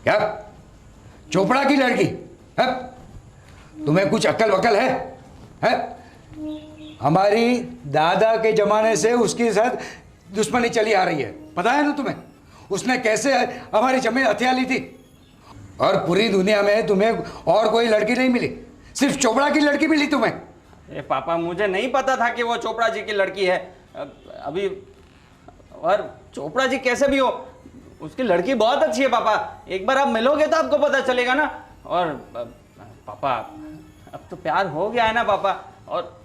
क्या? चोपड़ा की लड़की है? तुम्हें कुछ अक्ल वकल है? हमारी दादा के जमाने से उसके साथ दुश्मनी चली आ रही है, पता है ना तुम्हें? उसने कैसे हमारी जमीन हथिया ली थी, और पूरी दुनिया में तुम्हें और कोई लड़की नहीं मिली, सिर्फ चोपड़ा की लड़की मिली तुम्हें। अरे पापा, मुझे नहीं पता था कि वो चोपड़ा जी की लड़की है अभी। और चोपड़ा जी कैसे भी हो, उसकी लड़की बहुत अच्छी है पापा। एक बार आप मिलोगे तो आपको पता चलेगा ना। और पापा, अब तो प्यार हो गया है ना पापा। और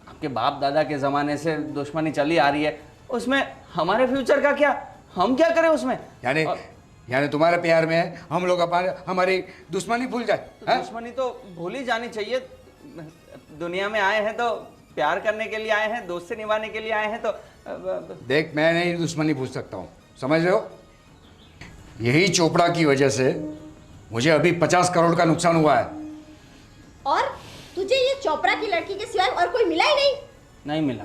आपके बाप दादा के ज़माने से दुश्मनी चली आ रही है, उसमें हमारे फ्यूचर का क्या? हम क्या करें उसमें? यानी तुम्हारे प्यार में हम लोग हमारी दुश्मनी भूल जाए? तो दुश्मनी तो भूल ही जानी चाहिए। दुनिया में आए हैं तो प्यार करने के लिए आए हैं, दोस्ती निभाने के लिए आए हैं। तो देख, मैं नहीं दुश्मनी भूल सकता हूँ, समझ रहे हो? यही चोपड़ा की वजह से मुझे अभी 50 करोड़ का नुकसान हुआ है। और तुझे ये चोपड़ा की लड़की के सिवाय और कोई मिला ही नहीं मिला।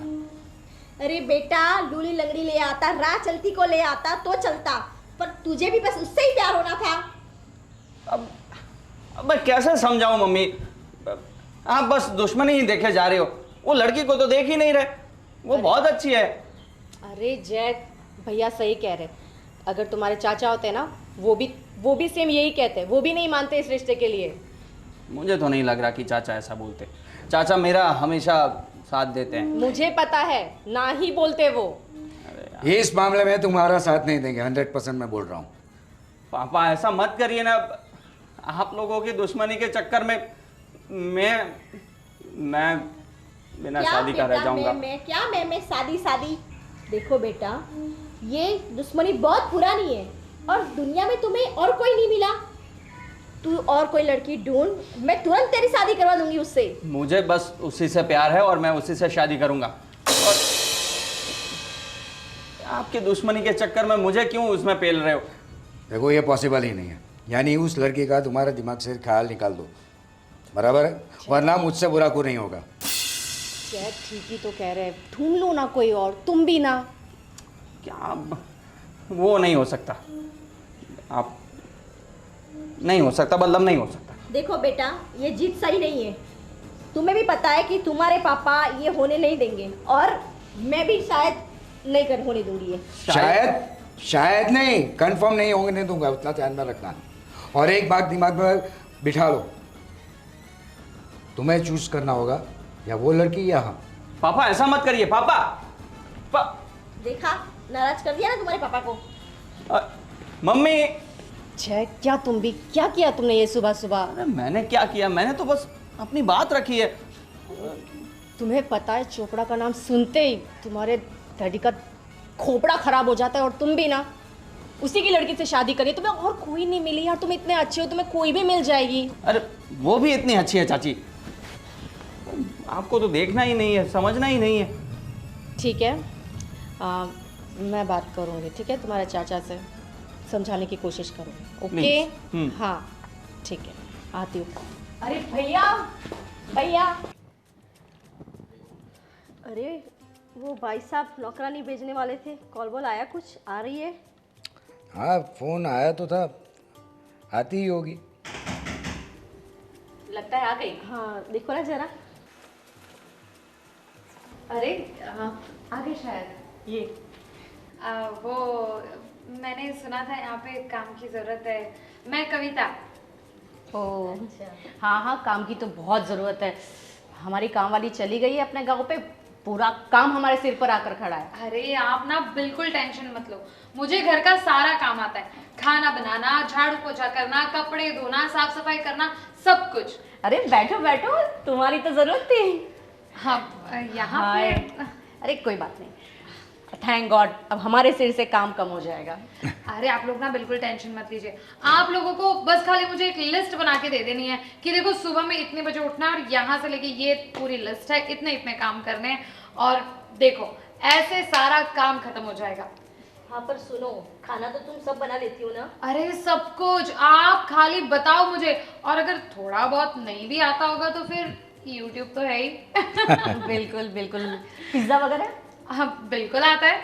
अरे बेटा, लूली लंगड़ी ले आता, राह चलती को ले आता तो चलता, पर तुझे भी बस उससे ही प्यार होना था। अब मैं कैसे समझाऊं मम्मी? आप बस दुश्मनी ही देखे जा रहे हो, वो लड़की को तो देख ही नहीं रहे। वो बहुत अच्छी है। अरे जैक भैया सही कह रहे। अगर तुम्हारे चाचा होते ना, वो भी सेम यही कहते, वो भी नहीं मानते इस रिश्ते के लिए। मुझे तो नहीं लग रहा कि चाचा ऐसा बोलते। चाचा मेरा हमेशा साथ देते हैं। मुझे पता है, ना ही बोलते वो। इस मामले में तुम्हारा साथ नहीं देंगे, 100% मैं बोल रहा हूँ। पापा ऐसा मत करिए ना। आप लोगों की दुश्मनी के चक्कर में मैं बिना शादी का रह जाऊंगा। मैं शादी। देखो बेटा, ये दुश्मनी बहुत पुरानी है और दुनिया में तुम्हें और कोई नहीं मिला। तू और कोई लड़की ढूंढ, मैं तुरंत तेरी शादी करवा दूंगी उससे। मुझे बस उसी से प्यार है और मैं उसी से शादी करूंगा। और आपकी दुश्मनी के चक्कर में मुझे क्यों उसमें पेल रहे हो? देखो, ये पॉसिबल ही नहीं है। यानी उस लड़की का तुम्हारे दिमाग से ख्याल निकाल दो, बराबर है? वरना मुझसे बुरा कोई नहीं होगा। जैक ठीक ही तो कह रहे हैं, ढूंढ लो ना कोई और, तुम भी ना। क्या? वो नहीं हो सकता। आप नहीं हो सकता, बल्लभ नहीं हो सकता। देखो बेटा, ये जीत सही नहीं है। तुम्हें भी पता है कि तुम्हारे पापा ये होने नहीं देंगे, और मैं भी शायद नहीं होने दूंगी ये। शायद नहीं, कंफर्म नहीं होने दूंगा, उतना ध्यान में रखना। और एक बात दिमाग में बिठा लो, तुम्हें चूज करना होगा, या वो लड़की या हम। पापा ऐसा मत करिए पापा। देखा, नाराज कर दिया ना तुम्हारे पापा को। मम्मी। जैक क्या क्या किया तुमने ये सुबह सुबह? अरे मैंने क्या किया? मैंने तो बस अपनी बात रखी है। तुम्हें पता है, चोपड़ा का नाम सुनते ही तुम्हारे डैडी का खोपड़ा खराब हो जाता है। और तुम भी ना उसी की लड़की से शादी करी। तुम्हें और कोई नहीं मिली यार, तुम इतने अच्छे हो, तुम्हें कोई भी मिल जाएगी। अरे वो भी इतनी अच्छी है चाची, आपको तो देखना ही नहीं है, समझना ही नहीं है। ठीक है, मैं बात करूँगी, ठीक है? तुम्हारे चाचा से समझाने की कोशिश करूँगी, ओके? हाँ ठीक है, आती हूँ। अरे भैया, अरे वो भाई साहब नौकरानी भेजने वाले थे, कॉल बोल आया? कुछ आ रही है? हाँ, फोन आया तो था, आती ही होगी। लगता है आ गई। हाँ देखो ना जरा। अरे आ गई शायद। ये वो मैंने सुना था यहाँ पे काम की ज़रूरत है। मैं कविता। ओ हाँ, काम की तो बहुत ज़रूरत है। हमारी काम वाली चली गई है अपने गांव पे, पूरा काम हमारे सिर पर आकर खड़ा है। अरे आप ना बिल्कुल टेंशन मत लो, मुझे घर का सारा काम आता है। खाना बनाना, झाड़ू पोछा करना, कपड़े धोना, साफ सफाई करना, सब कुछ। अरे बैठो, तुम्हारी तो जरूरत थी। हाँ यहाँ पे। अरे कोई बात नहीं, थैंक गॉड, अब हमारे सिर से काम कम हो जाएगा। अरे आप लोग ना बिल्कुल टेंशन मत लीजिए। आप लोगों को बस खाली मुझे एक लिस्ट बना के दे देनी है कि देखो सुबह में इतने बजे उठना है और यहाँ से लेके ये पूरी लिस्ट है, इतने इतने काम करने हैं, और देखो ऐसे सारा काम खत्म हो जाएगा। हाँ पर सुनो, खाना तो तुम सब बना लेती हो ना? अरे सब कुछ, आप खाली बताओ मुझे। और अगर थोड़ा बहुत नहीं भी आता होगा तो फिर YouTube तो है ही। बिल्कुल पिज्जा वगैरह? हाँ बिल्कुल आता है।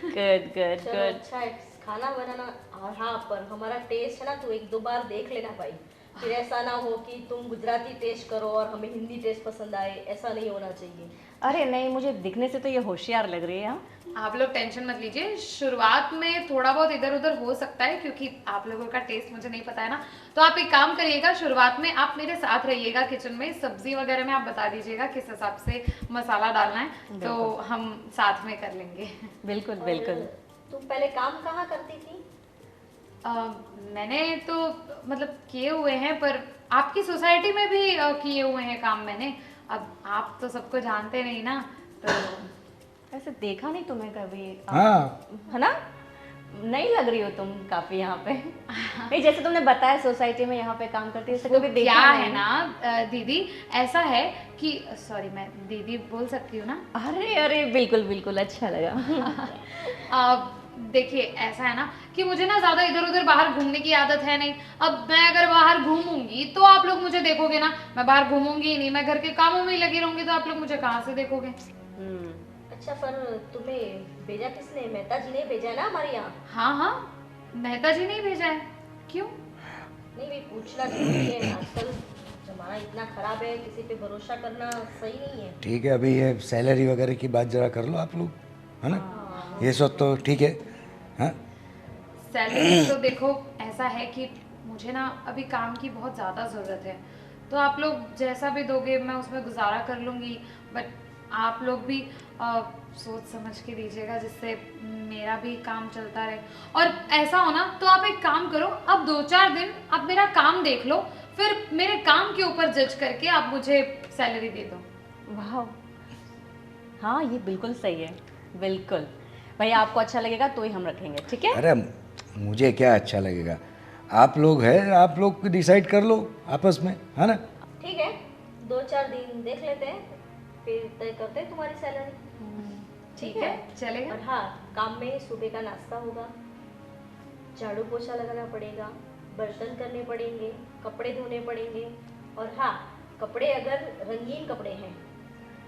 गुड। अच्छा है, खाना बनाना और हाँ, पर हमारा टेस्ट है ना, तो एक दो बार देख लेना भाई। फिर ऐसा ना हो कि तुम गुजराती टेस्ट करो और हमें हिंदी टेस्ट पसंद आए, ऐसा नहीं होना चाहिए। अरे नहीं, मुझे दिखने से तो ये होशियार लग रही है। हाँ? आप लोग टेंशन मत लीजिए, शुरुआत में थोड़ा बहुत इधर उधर हो सकता है क्योंकि आप लोगों का टेस्ट मुझे नहीं पता है ना। तो आप एक काम करिएगा, शुरुआत में आप मेरे साथ रहिएगा किचन में, सब्जी वगैरह में आप बता दीजिएगा किस हिसाब से मसाला डालना है, तो हम साथ में कर लेंगे। बिल्कुल और बिल्कुल। तुम पहले काम कहाँ करती थी? मैंने तो मतलब किए हुए हैं, पर आपकी सोसाइटी में भी किए हुए हैं काम मैंने। अब आप तो सबको जानते नहीं ना, तो ऐसे देखा नहीं तुम्हें कभी। हाँ है ना, नहीं लग रही हो तुम काफी यहाँ पे। नहीं, जैसे तुमने बताया सोसाइटी में यहाँ पे काम करती है, ऐसे कभी देखा क्या नहीं। है ना दीदी, ऐसा है कि सॉरी मैं दीदी बोल सकती हूँ ना? अरे अरे बिल्कुल बिल्कुल, अच्छा लगा। देखिए ऐसा है ना कि मुझे ना ज्यादा इधर उधर बाहर घूमने की आदत है नहीं। अब मैं अगर बाहर घूमूंगी तो आप लोग मुझे देखोगे ना, मैं बाहर घूमूंगी ही नहीं, मैं घर के कामों में ही लगी रहूंगी, तो आप लोग मुझे कहाँ से देखोगे? अच्छा, पर तुम्हें भेजा किसने? मेहता जी ने भेजा है ना हमारे यहाँ। हाँ हाँ, मेहता जी ने ही भेजा है। क्यों? नहीं, भी पूछना जरूरी है, आजकल जमाना इतना खराब है, किसी पे भरोसा करना सही नहीं है। ठीक है, अभी ये सैलरी वगैरह की बात जरा कर लो आप लोग, है ना? ये सब तो ठीक है। हाँ सैलरी तो देखो ऐसा है कि मुझे ना अभी काम की बहुत ज़्यादा ज़रूरत है, तो आप लोग जैसा भी दोगे मैं उसमें गुजारा कर लूँगी, बट आप लोग भी सोच समझ के दीजिएगा जिससे मेरा भी काम चलता रहे। और ऐसा हो ना तो आप एक काम करो, अब 2-4 दिन आप मेरा काम देख लो, फिर मेरे काम के ऊपर जज करके आप मुझे सैलरी दे दो। वाह, हाँ ये बिल्कुल सही है, बिल्कुल। भाई आपको अच्छा लगेगा तो ही हम रखेंगे, ठीक है? अरे मुझे क्या अच्छा लगेगा, आप लोग हैं, आप लोग डिसाइड कर लो आपस में, है ना? ठीक है, 2-4 दिन देख लेते हैं, फिर तय करते हैं तुम्हारी सैलरी। ठीक है, चलेगा। और हाँ, काम में सुबह का नाश्ता होगा, झाड़ू पोछा लगाना पड़ेगा, बर्तन करने पड़ेंगे, कपड़े धोने पड़ेंगे। और हाँ, कपड़े अगर रंगीन कपड़े हैं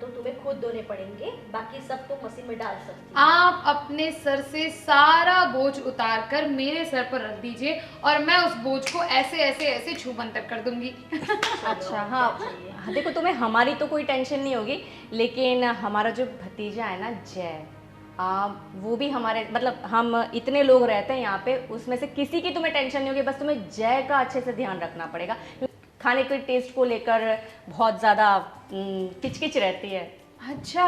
तो तुम्हें खुद धोने पड़ेंगे, बाकी सब तुम मशीन में डाल सकती हो। आप अपने सर से सारा बोझ उतार कर मेरे सर पर रख दीजिए और मैं उस बोझ को ऐसे ऐसे ऐसे छू मंतर कर दूंगी। अच्छा हाँ, हाँ, देखो तुम्हें हमारी तो कोई टेंशन नहीं होगी, लेकिन हमारा जो भतीजा है ना जय, वो भी हमारे, मतलब हम इतने लोग रहते हैं यहाँ पे, उसमें से किसी की तुम्हें टेंशन नहीं होगी, बस तुम्हें जय का अच्छे से ध्यान रखना पड़ेगा। खाने के टेस्ट को लेकर बहुत ज़्यादा किचकिच रहती है। अच्छा,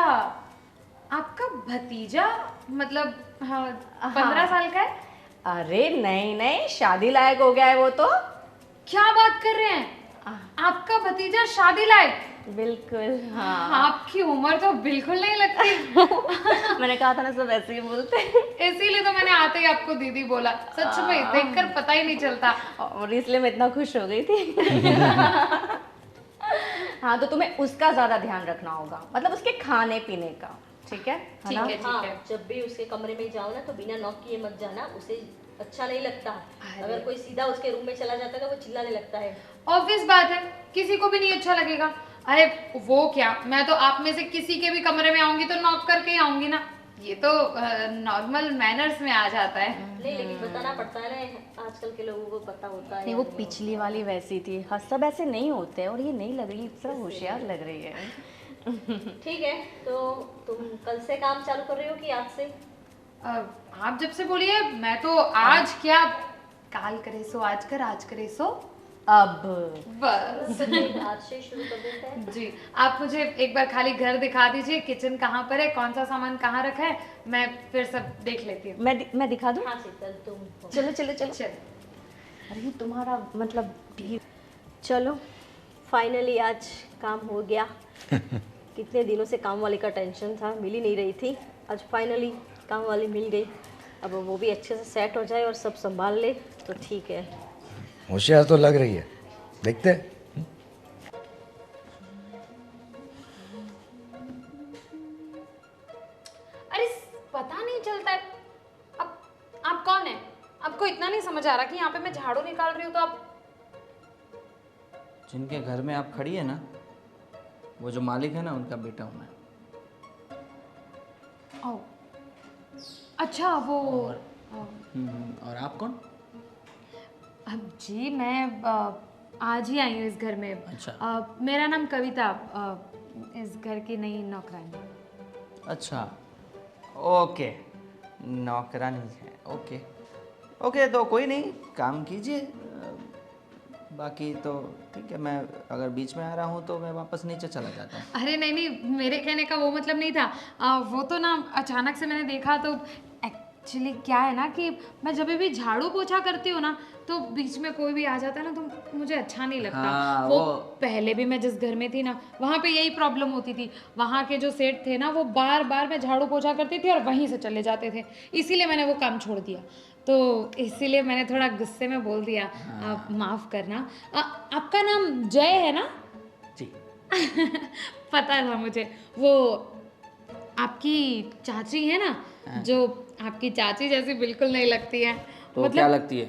आपका भतीजा मतलब 15 साल का है? अरे नहीं नहीं, शादी लायक हो गया है वो तो। क्या बात कर रहे हैं? आपका भतीजा शादी लायक? बिल्कुल हाँ। आपकी उम्र तो बिल्कुल नहीं लगती। मैंने कहा था ना, सब ऐसे ही बोलते हैं। इसीलिए तो मैंने आते ही आपको दीदी बोला, सच में देखकर पता ही नहीं चलता। और इसलिए मैं इतना खुश हो गई थी। हाँ, तो तुम्हें उसका ज्यादा ध्यान रखना होगा, मतलब उसके खाने पीने का, ठीक है? ठीक है, ठीक हाँ, है। जब भी उसके कमरे में जाओ ना तो बिना नॉक किए मत जाना, उसे अच्छा नहीं लगता। अगर कोई सीधा उसके रूम में चला जाता है तो वो चिल्लाने लगता है। ऑब्वियस बात है, किसी को भी नहीं अच्छा लगेगा। अरे वो क्या, मैं तो आप में से किसी के भी कमरे में आऊंगी तो नॉक करके ही आऊंगी ना, ये तो नॉर्मल मैनर्स में आ जाता है। नहीं, लेकिन बताना पड़ता है ना, आजकल के लोगों को पता होता है। नहीं, वो पिछली वाली वैसी थी। हाँ, सब ऐसे नहीं होते, और ये नहीं लग रही, इतना होशियार लग रही है। ठीक है, तो तुम कल से काम चालू कर रही हो कि आज से? आप जब से बोलिए, मैं तो आज क्या, काल करे सो आज कर, आज करे सो अब बस। आज से शुरू कर देते हैं। जी, आप मुझे एक बार खाली घर दिखा दीजिए, किचन कहाँ पर है, कौन सा सामान कहाँ रखा है, मैं फिर सब देख लेती हूँ। मैं दिखा दूँ? हाँ शीतल, तुम चलो चलो चलो। चल। अरे तुम्हारा मतलब चलो, फाइनली आज काम हो गया। कितने दिनों से काम वाली का टेंशन था, मिल ही नहीं रही थी, आज फाइनली काम वाली मिल गई। अब वो भी अच्छे से सेट हो जाए और सब संभाल ले तो ठीक है। होशियार तो लग रही है, देखते हैं। अरे पता नहीं चलता है। अब आप कौन है? आपको इतना नहीं समझ आ रहा कि यहाँ पे मैं झाड़ू निकाल रही हूँ तो आप? जिनके घर में आप खड़ी है ना, वो जो मालिक है ना, उनका बेटा हूँ मैं। ओह, अच्छा वो और आप कौन? अब जी मैं आज ही आई हूँ इस घर में। अच्छा। मेरा नाम कविता, इस घर की नई नौकरानी। अच्छा, ओके, नौकरानी है, ओके ओके, तो कोई नहीं, काम कीजिए। बाकी तो ठीक है, मैं अगर बीच में आ रहा हूँ तो मैं वापस नीचे चला जाता हूँ। अरे नहीं नहीं, मेरे कहने का वो मतलब नहीं था। वो तो ना अचानक से मैंने देखा, तो एक्चुअली क्या है ना कि मैं जब भी झाड़ू पोछा करती हूँ ना, तो बीच में कोई भी आ जाता है ना, तो मुझे अच्छा नहीं लगता। हाँ, वो पहले भी मैं जिस घर में थी ना, वहाँ पे यही प्रॉब्लम होती थी। वहाँ के जो सेठ थे ना, वो बार बार मैं झाड़ू पोछा करती थी और वहीं से चले जाते थे, इसीलिए मैंने वो काम छोड़ दिया। तो इसीलिए मैंने थोड़ा गुस्से में बोल दिया। आप माफ़ करना। आपका नाम जय है ना? जी। पता था मुझे। वो आपकी चाची है ना, जो आपकी चाची जैसी बिल्कुल नहीं लगती है। तो क्या लगती है?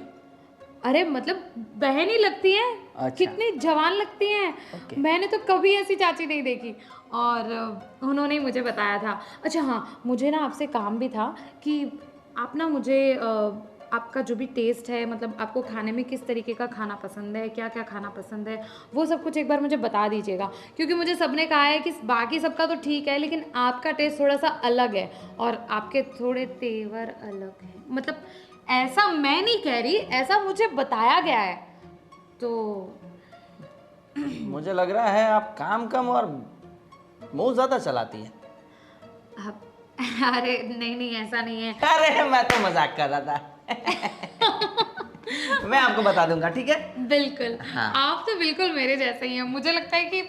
अरे मतलब बहन ही लगती है। अच्छा। कितनी जवान लगती हैं। ओके। मैंने तो कभी ऐसी चाची नहीं देखी, और उन्होंने ही मुझे बताया था। अच्छा हाँ, मुझे ना आपसे काम भी था कि आप ना मुझे आपका जो भी टेस्ट है, मतलब आपको खाने में किस तरीके का खाना पसंद है, क्या क्या खाना पसंद है, वो सब कुछ एक बार मुझे बता दीजिएगा। क्योंकि मुझे सबने कहा है कि बाकी सबका तो ठीक है, लेकिन आपका टेस्ट थोड़ा सा अलग है और आपके थोड़े तेवर अलग हैं। मतलब ऐसा मैं नहीं कह रही, ऐसा मुझे बताया गया है। तो मुझे लग रहा है आप काम कम और मुंह ज़्यादा चलाती है। अरे नहीं नहीं, ऐसा नहीं है। अरे मैं तो मजाक कर रहा था। मैं आपको बता दूंगा, ठीक है? बिल्कुल। हाँ। आप तो बिल्कुल मेरे जैसे ही हैं। मुझे लगता है कि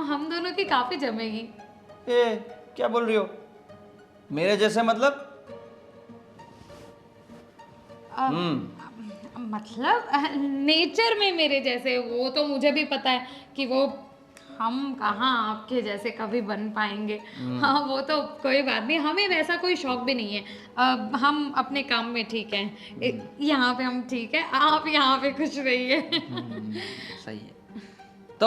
हम दोनों की काफी जमेगी। ए, क्या बोल रही हो? मेरे जैसे मतलब? मतलब नेचर में मेरे जैसे। वो तो मुझे भी पता है कि वो हम कहाँ आपके जैसे कभी बन पाएंगे। हाँ, वो तो कोई बात नहीं, हमें वैसा कोई शौक भी नहीं है। हम अपने काम में ठीक हैं। यहाँ पे हम ठीक है, आप यहाँ पे खुश रहिए। सही है। तो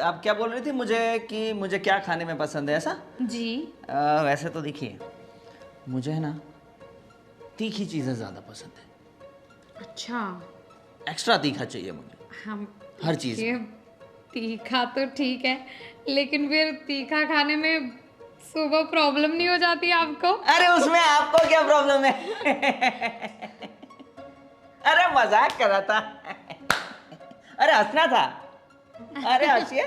आप क्या बोल रही थी मुझे कि मुझे क्या खाने में पसंद है, ऐसा? जी। वैसे तो देखिए, मुझे है ना तीखी चीज़ें ज़्यादा पसंद है। अच्छा। एक्स्ट्रा तीखा चाहिए मुझे, हम हर चीज़। ये तीखा तो ठीक है, लेकिन फिर तीखा खाने में सुबह प्रॉब्लम नहीं हो जाती आपको? अरे उसमें आपको क्या प्रॉब्लम है? अरे मजाक कर रहा था। अरे हंसना था। अरे हंसिए।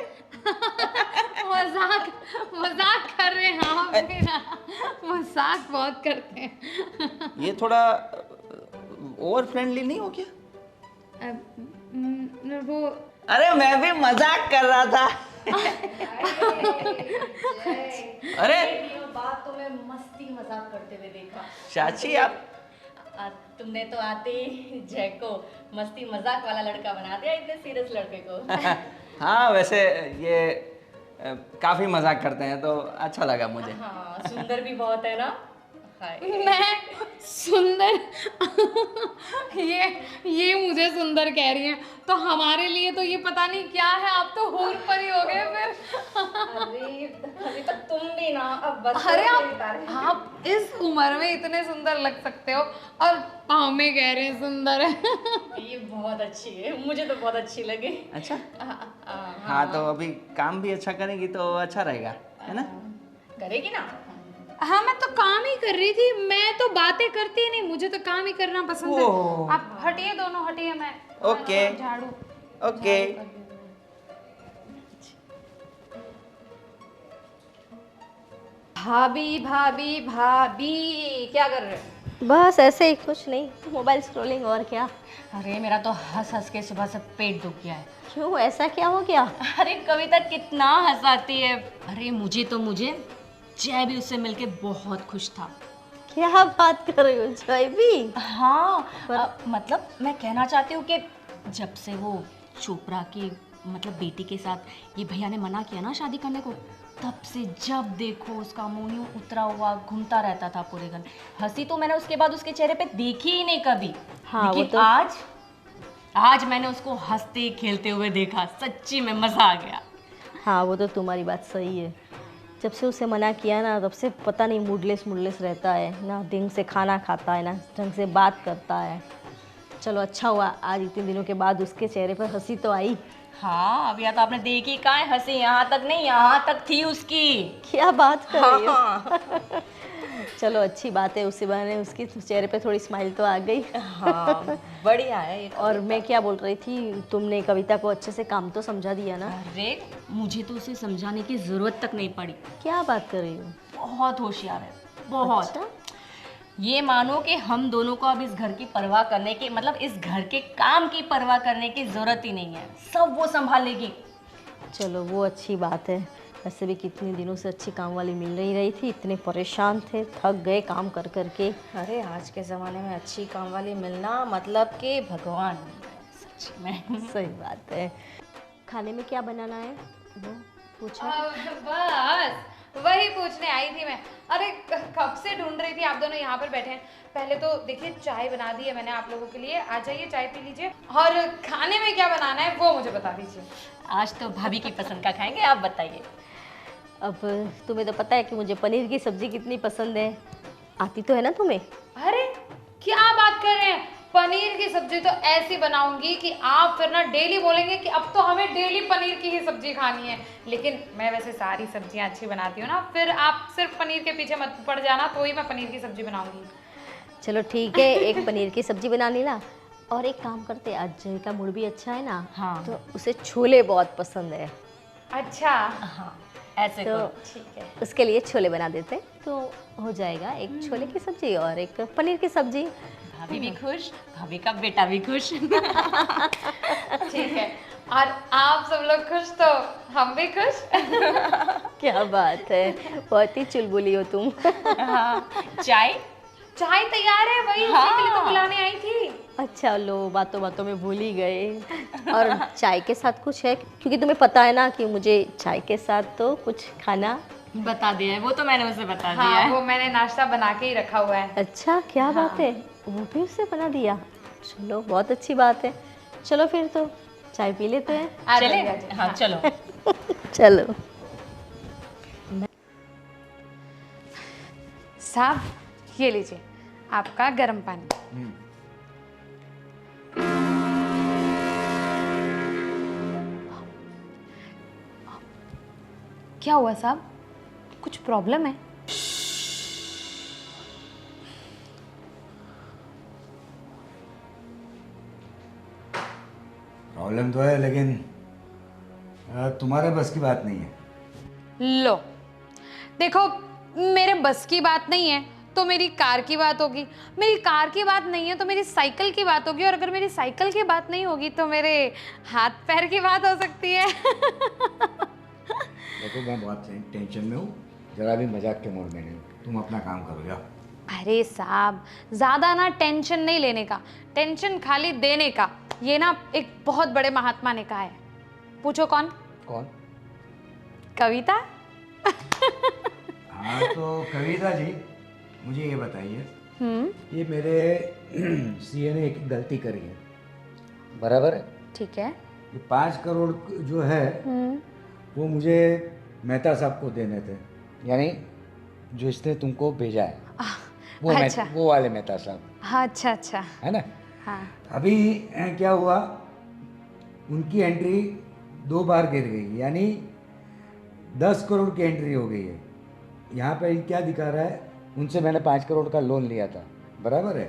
मजाक मजाक कर रहे हैं आप भी ना। मजाक बहुत करते हैं। ये थोड़ा ओवर फ्रेंडली नहीं हो क्या? वो अरे मैं भी मजाक कर रहा था। अरे बात तो मैं मस्ती मजाक करते हुए देखा। चाची आप तुमने तो आते ही जय को मस्ती मजाक वाला लड़का बना दिया, इतने सीरियस लड़के को। हाँ, वैसे ये काफी मजाक करते हैं तो अच्छा लगा मुझे। हाँ, सुंदर भी बहुत है ना। मैं सुंदर? ये मुझे सुंदर कह रही हैं, तो हमारे लिए तो ये पता नहीं क्या है। आप तो हूर पर ही हो गए फिर। अरे तो तुम भी ना अब बस। अरे आप इस उम्र में इतने सुंदर लग सकते हो और हमें कह रहे हैं सुंदर है। ये बहुत अच्छी है, मुझे तो बहुत अच्छी लगी। अच्छा। हाँ, तो अभी काम भी अच्छा करेंगी तो अच्छा रहेगा, है ना? करेगी ना? हाँ, मैं तो काम ही कर रही थी। मैं तो बातें करती नहीं, मुझे तो काम ही करना पसंद है। ओह। आप हटिए, दोनों हटिए। मैं ओके। झाड़ू ओके। भाभी भाभी भाभी क्या कर रहे हो? बस ऐसे ही, कुछ नहीं, मोबाइल स्क्रॉलिंग, और क्या। अरे मेरा तो हंस हंस के सुबह से पेट दुख गया है। क्यों, ऐसा क्या हो गया? अरे कविता कितना हंसाती है। अरे मुझे जय भी उससे मिलके बहुत खुश था। क्या बात कर रही हो, जय भी? हाँ, मतलब मैं कहना चाहती हूँ कि जब से वो चोपड़ा की मतलब बेटी के साथ ये भैया ने मना किया ना शादी करने को, तब से जब देखो उसका मुंह यूं उतरा हुआ घूमता रहता था पूरे घर। हंसी तो मैंने उसके बाद उसके चेहरे पे देखी ही नहीं कभी। हाँ, लेकिन वो तो आज मैंने उसको हंसते खेलते हुए देखा, सच्ची में मजा आ गया। हाँ, वो तो तुम्हारी बात सही है। जब से उसे मना किया ना, तब से पता नहीं मूडलेस रहता है ना, ढंग से खाना खाता है ना ढंग से बात करता है। चलो अच्छा हुआ आज इतने दिनों के बाद उसके चेहरे पर हंसी तो आई। हाँ अभी तो आपने देखी कहाँ है हंसी, यहाँ तक नहीं यहाँ तक थी उसकी। क्या बात कर रही हो? हाँ चलो अच्छी बात है, उसी बहाने उसके चेहरे पे थोड़ी स्माइल तो आ गई। हाँ बढ़िया है ये तो। और मैं क्या बोल रही थी, तुमने कविता को अच्छे से काम तो समझा दिया ना? अरे मुझे तो उसे समझाने की जरूरत तक नहीं पड़ी। क्या बात कर रही हो? बहुत होशियार है, बहुत। अच्छा? ये मानो कि हम दोनों को अब इस घर की परवाह करने की, मतलब इस घर के काम की परवाह करने की जरूरत ही नहीं है, सब वो संभाल लेगी। चलो वो अच्छी बात है। वैसे भी कितने दिनों से अच्छी काम वाली मिल नहीं रही थी, इतने परेशान थे, थक गए काम कर करके। अरे आज के ज़माने में अच्छी काम वाली मिलना मतलब कि भगवान सच में। सही बात है। खाने में क्या बनाना है वो पूछा? बस वही पूछने आई थी मैं। अरे कब से ढूंढ रही थी, आप दोनों यहाँ पर बैठे हैं। पहले तो देखिए चाय बना दी है मैंने आप लोगों के लिए, आ जाइए चाय पी लीजिए। और खाने में क्या बनाना है वो मुझे बता दीजिए। आज तो भाभी की पसंद का खाएंगे, आप बताइए। अब तुम्हें तो पता है कि मुझे पनीर की सब्जी कितनी पसंद है, आती तो है ना तुम्हें? अरे क्या बात कर रहे हैं, पनीर की सब्जी तो ऐसी बनाऊंगी कि आप फिर ना डेली बोलेंगे कि अब तो हमें डेली पनीर की ही सब्जी खानी है। लेकिन मैं वैसे सारी सब्जियां अच्छी बनाती हूँ ना, फिर आप सिर्फ पनीर के पीछे मत पड़ जाना, तो ही मैं पनीर की सब्जी बनाऊंगी। चलो ठीक है, एक पनीर की सब्जी बना ली ना। और एक काम करते, आज जय का मूड भी अच्छा है ना, हाँ। तो उसे छोले बहुत पसंद है। अच्छा हाँ ऐसे तो करो, ठीक है। उसके लिए छोले बना देते, तो हो जाएगा एक छोले की सब्जी और एक पनीर की सब्जी। भाभी भी खुश, भाभी का बेटा भी खुश। ठीक है, और आप सब लोग खुश तो हम भी खुश। क्या बात है, बहुत ही चुलबुली हो तुम। हाँ चाय चाय तैयार है, वही उसी के लिए तो बुलाने आई थी। अच्छा लो, बातों बातों में भूल ही गए। और चाय के साथ कुछ है, क्योंकि तुम्हें पता है ना कि मुझे चाय के साथ तो कुछ खाना। बता दिया है, वो तो मैंने उसे बता दिया हाँ है। वो मैंने नाश्ता बना के ही रखा हुआ है। अच्छा क्या बात है, वो भी उससे बना दिया? चलो बहुत अच्छी बात है। चलो फिर तो चाय पी लेते हैं। आ चले जाइए, आ जाइए। हाँ चलो। चलो। साहब ये लीजिए आपका गर्म पानी। क्या हुआ साहब, कुछ प्रॉब्लम है? प्रॉब्लम तो है, लेकिन तुम्हारे बस की बात नहीं है। लो देखो, मेरे बस की बात नहीं है तो मेरी कार की बात होगी, मेरी कार की बात नहीं है तो मेरी साइकिल की बात होगी, और अगर मेरी साइकिल की बात नहीं होगी तो मेरे हाथ पैर की बात हो सकती है। देखो मैं बहुत टेंशन में हूँ, जरा भी मजाक के मूड में नहीं हूँ। तुम अपना काम करो जाओ। अरे साहब ज़्यादा ना टेंशन नहीं लेने का, टेंशन खाली देने का। ये ना एक बहुत बड़े महात्मा ने कहा है। पूछो कौन? कौन? कविता। हाँ तो कविता जी, मुझे ये बताइए, ये मेरे सीए ने एक गलती करी है, बराबर है? ठीक है। ये 5 करोड़ जो है वो मुझे मेहता साहब को देने थे, यानी जो इसने तुमको भेजा है वो अच्छा। वो वाले मेहता साहब, हाँ अच्छा अच्छा। है ना? हाँ अभी क्या हुआ, उनकी एंट्री 2 बार गिर गई, यानी 10 करोड़ की एंट्री हो गई है। यहाँ पे क्या दिखा रहा है, उनसे मैंने 5 करोड़ का लोन लिया था, बराबर है?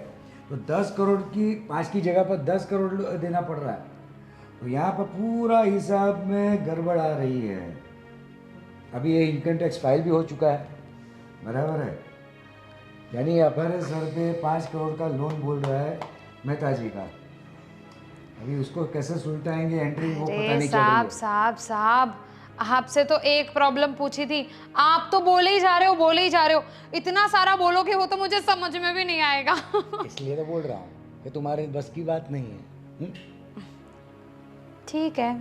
तो 10 करोड़ की 5 की जगह पर 10 करोड़ देना पड़ रहा है। तो यहाँ पर पूरा हिसाब में गड़बड़ आ रही है। अभी ये इनकम टैक्स फाइल भी हो चुका है, बराबर है? यानी हमारे सर पे 5 करोड़ का लोन बोल रहा है मेहता जी का। अभी उसको कैसे सुलटाएंगे एंट्री, वो पता अरे नहीं चल रही साहब है। साहब साहब, आपसे तो एक प्रॉब्लम पूछी थी, आप तो बोले ही जा रहे हो, बोले ही जा रहे हो। इतना सारा बोलोगे वो तो मुझे समझ में भी नहीं आएगा। इसलिए तो बोल रहा हूँ कि तुम्हारे बस की बात नहीं है। ठीक है।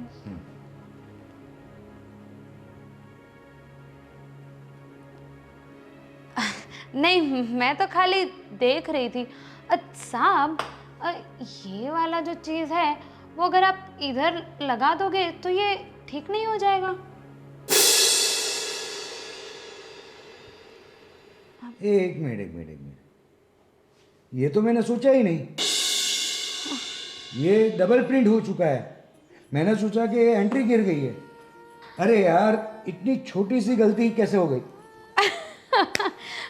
नहीं मैं तो खाली देख रही थी। साहब ये वाला जो चीज़ है वो अगर आप इधर लगा दोगे तो ये ठीक नहीं हो जाएगा? एक मिनट, ये तो मैंने सोचा ही नहीं। ये डबल प्रिंट हो चुका है। मैंने सोचा कि एंट्री गिर गई है। अरे यार, इतनी छोटी सी गलती कैसे हो गई?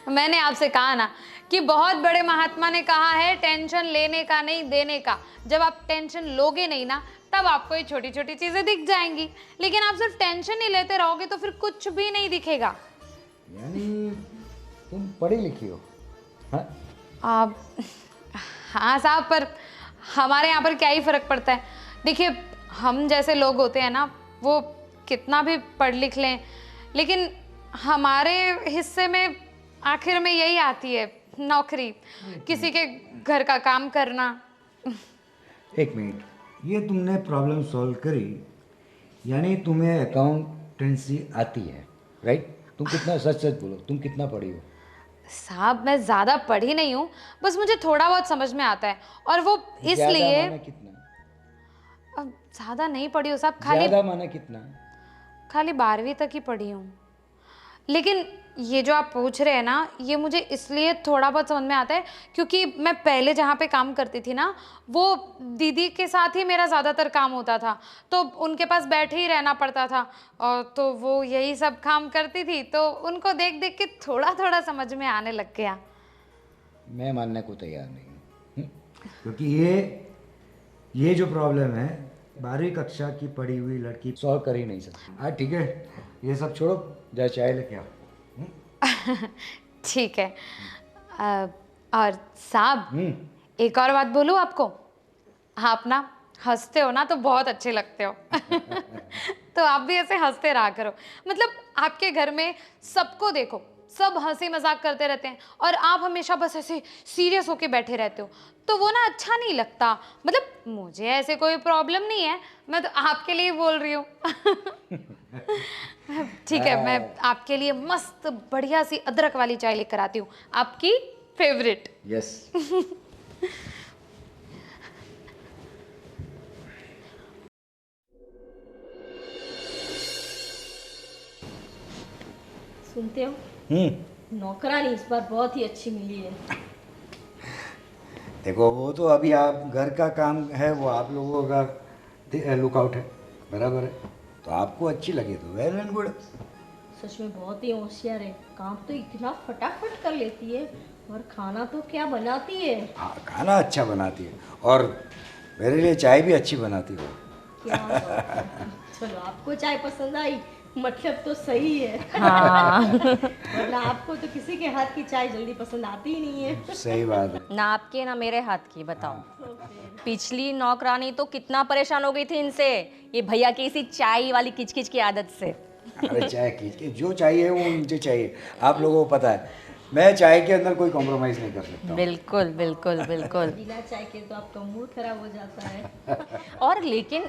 मैंने आपसे कहा ना कि बहुत बड़े महात्मा ने कहा है टेंशन लेने का नहीं देने का। जब आप टेंशन लोगे नहीं ना तब आपको ये छोटी छोटी चीजें दिख जाएंगी, लेकिन आप सिर्फ टेंशन ही लेते रहोगे तो फिर कुछ भी नहीं दिखेगा। यानी तुम पढ़ी लिखी हो? हाँ? आप हाँ साहब, पर हमारे यहाँ पर क्या ही फर्क पड़ता है। देखिए, हम जैसे लोग होते हैं ना, वो कितना भी पढ़ लिख लें, लेकिन हमारे हिस्से में आखिर में यही आती है, नौकरी, किसी के घर का काम करना। एक मिनट, ये तुमने प्रॉब्लम सॉल्व करी, यानी तुम्हें अकाउंटेंसी आती है, राइट? तुम कितना, सच सच बोलो, तुम कितना पढ़ी हो? साहब, मैं ज़्यादा पढ़ी नहीं हूँ, बस मुझे थोड़ा बहुत समझ में आता है, और वो इसलिए। ज़्यादा माने कितना? अब ज़्यादा नहीं पढ़ी हूँ साहब, खाली ज़्यादा माने कितना? खाली 12वीं तक ही पढ़ी हूँ। लेकिन ये जो आप पूछ रहे हैं ना, ये मुझे इसलिए थोड़ा बहुत समझ में आता है क्योंकि मैं पहले जहाँ पे काम करती थी ना, वो दीदी के साथ ही मेरा ज़्यादातर काम होता था, तो उनके पास बैठे ही रहना पड़ता था, और तो वो यही सब काम करती थी, तो उनको देख देख के थोड़ा थोड़ा समझ में आने लग गया। मैं मानने को तैयार नहीं हूँ, क्योंकि ये जो प्रॉब्लम है 12वीं कक्षा की पढ़ी हुई लड़की सॉल्व कर ही नहीं सकती। हाँ ठीक है, ये सब छोड़ो, जा चाय लेके आओ। ठीक है। और साहब, एक और बात बोलूं आपको, आप ना हंसते हो ना तो बहुत अच्छे लगते हो। तो आप भी ऐसे हंसते रहा करो। मतलब आपके घर में सबको देखो, सब हंसी मजाक करते रहते हैं और आप हमेशा बस ऐसे सीरियस होके बैठे रहते हो, तो वो ना अच्छा नहीं लगता। मतलब मुझे ऐसे कोई प्रॉब्लम नहीं है, मैं तो आपके लिए बोल रही हूँ। ठीक है, मैं आपके लिए मस्त बढ़िया सी अदरक वाली चाय लेकर आती हूँ, आपकी फेवरेट। यस। सुनते हो, नौकरानी इस बार बहुत ही अच्छी मिली है। देखो, वो तो अभी आप घर का काम है, वो आप लोगों का लुकआउट है, बराबर है, तो आपको अच्छी लगी तो वेल एंड गुड। सच में बहुत ही होशियार है, काम तो इतना फटाफट कर लेती है, और खाना तो क्या बनाती है। हाँ, खाना अच्छा बनाती है, और मेरे लिए चाय भी अच्छी बनाती है। क्या बात है। चलो, आपको चाय पसंद आई, मतलब तो सही है। हाँ। वरना आपको तो किसी के हाथ की चाय जल्दी पसंद आती ही नहीं है। सही बात है। ना आपके ना मेरे हाथ की, बताओ। पिछली नौकरानी तो कितना परेशान हो गई थी इनसे, ये भैया की इसी चाय वाली किचकिच की आदत से। अरे चाय की जो चाहिए वो मुझे चाहिए, आप लोगों को पता है, मैं चाय के अंदर कोई कॉम्प्रोमाइज़ नहीं कर सकता। बिल्कुल बिल्कुल बिल्कुल। बिना चाय के तो आपका मूड खराब हो जाता है। और लेकिन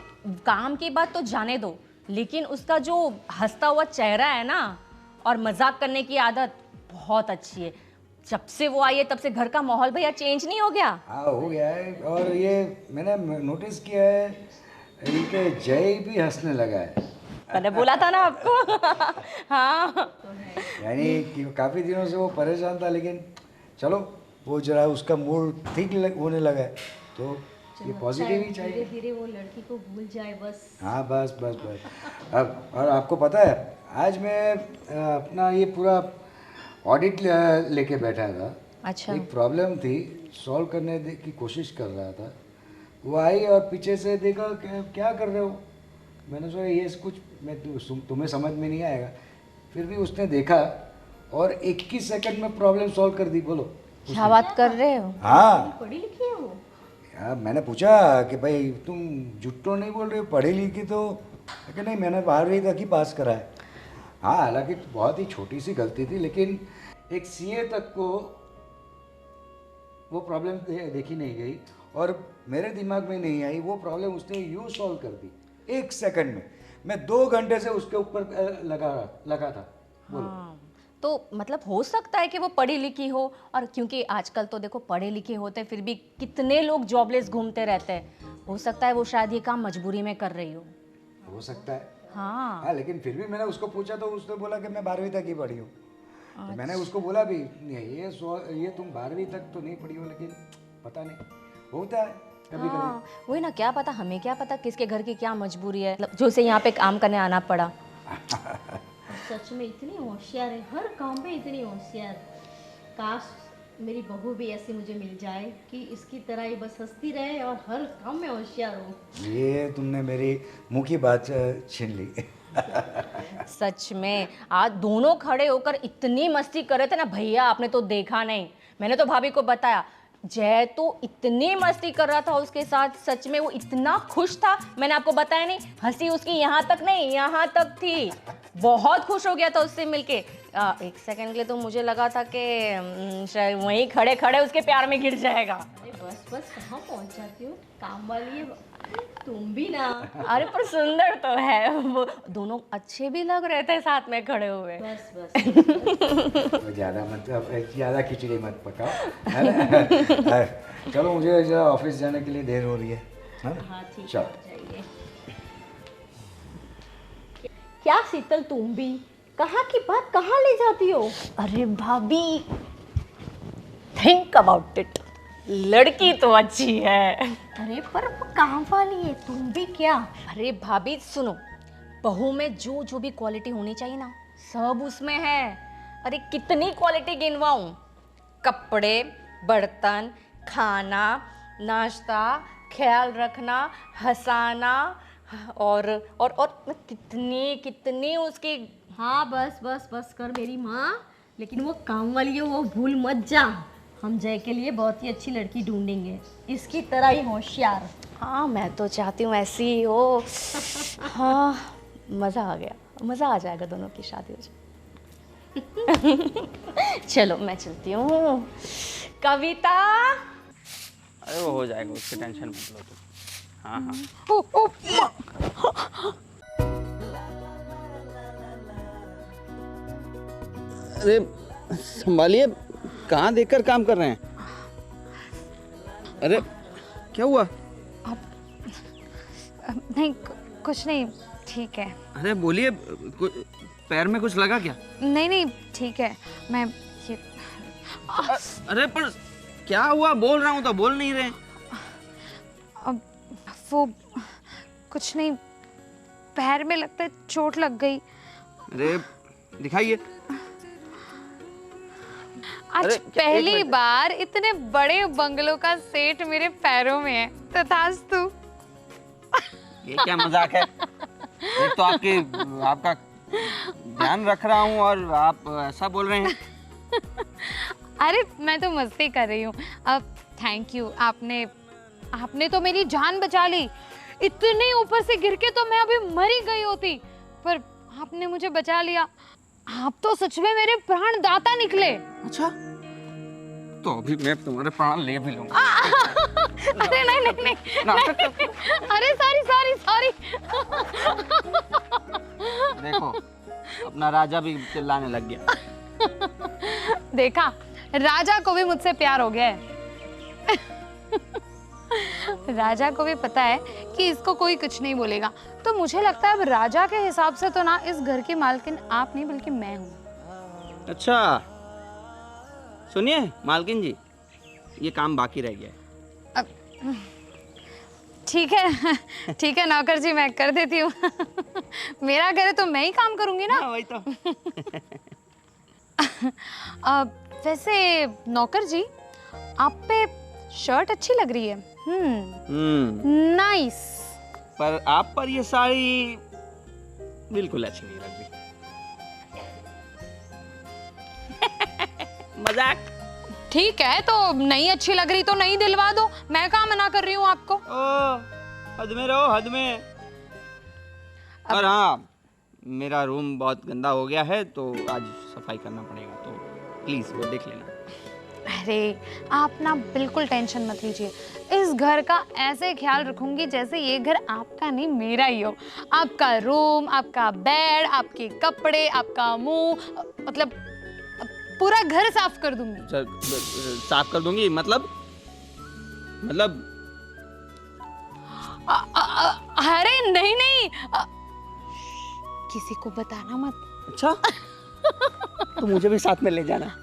काम की बात तो जाने दो, लेकिन उसका जो हंसता हुआ चेहरा है ना, और मजाक करने की आदत बहुत अच्छी है। जब से वो आई है तब से घर का माहौल भैया चेंज नहीं हो गया? हाँ, हो गया है, और ये मैंने नोटिस किया है, इनके जय भी हंसने लगा है। मैंने बोला था ना आपको। हाँ, यानी कि काफ़ी दिनों से वो परेशान था, लेकिन चलो वो जरा उसका मूड ठीक होने लगा है, तो ये पॉजिटिव ही चाहिए। धीरे धीरे वो लड़की को भूल जाए बस। हाँ, बस बस बस। अब और आपको पता है, आज मैं अपना ये पूरा ऑडिट लेके बैठा था। अच्छा। एक प्रॉब्लम थी, सॉल्व करने की कोशिश कर रहा था। वो आई और पीछे से देखा कि क्या कर रहे हो। मैंने सोचा ये कुछ तुम्हें समझ में नहीं आएगा, फिर भी उसने देखा और 21 सेकंड में प्रॉब्लम सॉल्व कर दी। बोलो, क्या बात कर रहे हो? हाँ। पढ़ी लिखी है वो। यार, मैंने पूछा कि भाई तुम झूठ तो नहीं बोल रहे हो, पढ़ी लिखी? तो कि नहीं, मैंने 12वीं तक ही पास करा है। हाँ, हालांकि बहुत ही छोटी सी गलती थी, लेकिन एक सीए तक को वो प्रॉब्लम देखी नहीं गई और मेरे दिमाग में नहीं आई। वो प्रॉब्लम उसने यूँ सॉल्व कर दी 1 सेकंड में। मैं 2 घंटे से उसके ऊपर लगा था। बोलो। हाँ, तो मतलब हो सकता है कि वो पढ़ी लिखी हो, और क्योंकि आजकल तो देखो पढ़े लिखे होते फिर भी कितने लोग जॉबलेस घूमते रहते हैं, हो सकता है वो शायद ये काम मजबूरी में कर रही हो सकता है। हाँ। हाँ, लेकिन फिर भी मैंने उसको पूछा तो उसने बोला कि मैं 12वीं तक ही पढ़ी हूँ। तो मैंने उसको बोला भी, ये तुम 12वीं तक तो नहीं पढ़ी हो, लेकिन पता नहीं, होता है। कभी कभी। हाँ, वही ना, क्या पता, हमें क्या पता किसके घर की क्या मजबूरी है मतलब जो उसे यहाँ पे काम करने आना पड़ा। सच में इतनी होशियार है, हर काम में इतनी होशियार। काश मेरी बहू भी ऐसी मुझे मिल जाए कि इसकी तरह ही बस हंसती रहे और हर काम में होशियार हो। ये तुमने मेरी मुंह की बात छीन ली। सच में आज दोनों खड़े होकर इतनी मस्ती कर रहे थे ना भैया, आपने तो देखा नहीं। मैंने तो भाभी को बताया, जय तो इतनी मस्ती कर रहा था उसके साथ, सच में वो इतना खुश था, मैंने आपको बताया नहीं, हंसी उसकी यहाँ तक नहीं यहाँ तक थी। बहुत खुश हो गया था उससे मिलके। एक सेकंड के लिए तो मुझे लगा था कि शायद वहीं खड़े खड़े उसके प्यार में गिर जाएगा। अरे बस बस, कहाँ पहुँच जाती हूँ, काम वाली है तुम भी ना। अरे पर सुंदर तो है वो, दोनों अच्छे भी लग रहे थे साथ में खड़े हुए। बस बस ज़्यादा खिचड़ी मत पकाओ, है ना? चलो मुझे जरा ऑफिस जाने के लिए देर हो रही है। हाँ ठीक है, चल। जाइए। क्या शीतल, तुम भी कहाँ की बात कहाँ ले जाती हो? अरे भाभी, थिंक अबाउट इट, लड़की तो अच्छी है। अरे पर वो काम वाली है, तुम भी क्या? अरे भाभी सुनो, बहू में जो जो भी क्वालिटी होनी चाहिए ना, सब उसमें है। अरे कितनी क्वालिटी गिनवाऊं, कपड़े, बर्तन, खाना, नाश्ता, ख्याल रखना, हंसाना और कितनी कितनी उसकी। हाँ बस बस बस कर मेरी माँ, लेकिन वो काम वाली है, वो भूल मत जा। हम जय के लिए बहुत ही अच्छी लड़की ढूंढेंगे, इसकी तरह ही होशियार। हाँ मैं तो चाहती हूँ ऐसी ही हो। हाँ मज़ा आ गया, मज़ा आ जाएगा, दोनों की शादी हो जाए। चलो मैं चलती हूँ। कविता, अरे वो हो जाएगा, उसकी टेंशन मत लो तुम। हाँ हाँ। अरे संभालिए, कहाँ देखकर काम कर रहे हैं? अरे क्या हुआ? नहीं कुछ नहीं, ठीक है। अरे बोलिए, पैर में कुछ लगा क्या? नहीं नहीं ठीक है, मैं ये अरे पर क्या हुआ? बोल रहा हूँ तो बोल नहीं रहे। अब वो कुछ नहीं, पैर में लगता है चोट लग गई। अरे दिखाइए। आज अरे, पहली बार इतने बड़े बंगलों का सेट मेरे पैरों में है, तथास्तु। ये क्या मजाक है? एक तो आपका ध्यान रख रहा हूँ और आप ऐसा बोल रहे हैं। अरे मैं तो मस्ती कर रही हूँ। अब थैंक यू, आपने तो मेरी जान बचा ली। इतने ऊपर से गिर के तो मैं अभी मर ही गई होती, पर आपने मुझे बचा लिया। आप तो सच में मेरे प्राण दाता निकले। अच्छा, तो अभी मैं तुम्हारे प्राण ले भी लूंगा। अरे नहीं नहीं नहीं, नहीं। अरे सॉरी। देखो, अपना राजा भी चिल्लाने लग गया। देखा, राजा को भी मुझसे प्यार हो गया है। राजा को भी पता है कि इसको कोई कुछ नहीं बोलेगा, तो मुझे लगता है अब राजा के हिसाब से तो ना इस घर की मालकिन आप नहीं बल्कि मैं हूँ। अच्छा सुनिए मालकिन जी, ये काम बाकी रह गया है। ठीक है नौकर जी, मैं कर देती हूँ। मेरा घर है तो मैं ही काम करूंगी ना। हाँ, वही तो। वैसे नौकर जी, आप पे शर्ट अच्छी लग रही है। नाइस। पर आप पर ये साड़ी बिल्कुल अच्छी नहीं लग रही। मजाक। ठीक है, तो नहीं अच्छी लग रही तो नहीं दिलवा दो, मैं कहाँ मना कर रही हूँ आपको। ओ, हद में रहो, हद में। और हाँ, मेरा रूम बहुत गंदा हो गया है तो आज सफाई करना पड़ेगा, तो प्लीज वो देख लेना। अरे आप ना बिल्कुल टेंशन मत लीजिए, इस घर का ऐसे ख्याल रखूंगी जैसे ये घर आपका नहीं मेरा ही हो। आपका रूम, आपका बेड, आपके कपड़े, आपका मुंह, मतलब पूरा घर साफ कर दूंगी। साफ कर दूंगी मतलब अरे नहीं, किसी को बताना मत। अच्छा, तो मुझे भी साथ में ले जाना।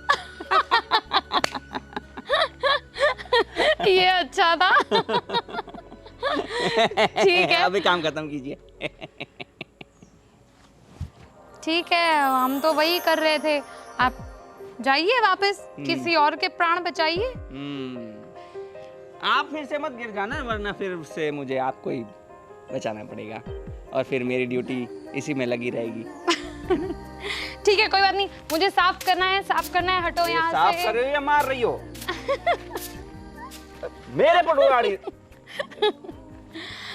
ये अच्छा था। ठीक है अभी काम खत्म कीजिए। ठीक है, हम तो वही कर रहे थे। आप जाइए वापस, किसी और के प्राण बचाइए। आप फिर से मत गिर जाना, वरना फिर से मुझे आपको ही बचाना पड़ेगा और फिर मेरी ड्यूटी इसी में लगी रहेगी। ठीक है, कोई बात नहीं, मुझे साफ करना है, हटो यहाँ साफ से। कर रही हो या मार रही हो? मेरे पटो गाड़ी।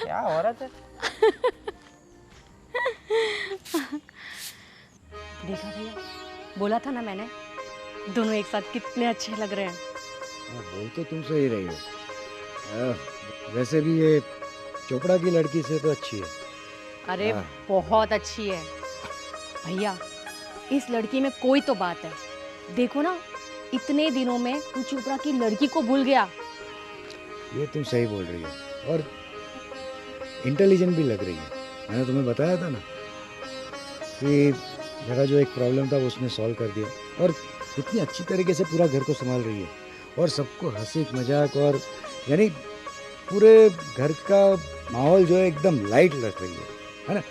क्या औरत है। देखा भैया, बोला था ना मैंने, दोनों एक साथ कितने अच्छे लग रहे हैं। बोल तो तुम सही रही हो। वैसे भी ये चोपड़ा की लड़की से तो अच्छी है। अरे हाँ। बहुत अच्छी है भैया, इस लड़की में कोई तो बात है। देखो ना, इतने दिनों में तू चोपड़ा की लड़की को भूल गया। ये तुम सही बोल रही हो, और इंटेलिजेंट भी लग रही है। मैंने तुम्हें बताया था ना कि मेरा जो एक प्रॉब्लम था वो उसने सॉल्व कर दिया, और इतनी अच्छी तरीके से पूरा घर को संभाल रही है, और सबको हंसी मजाक, और यानी पूरे घर का माहौल जो है एकदम लाइट रख रही है ना।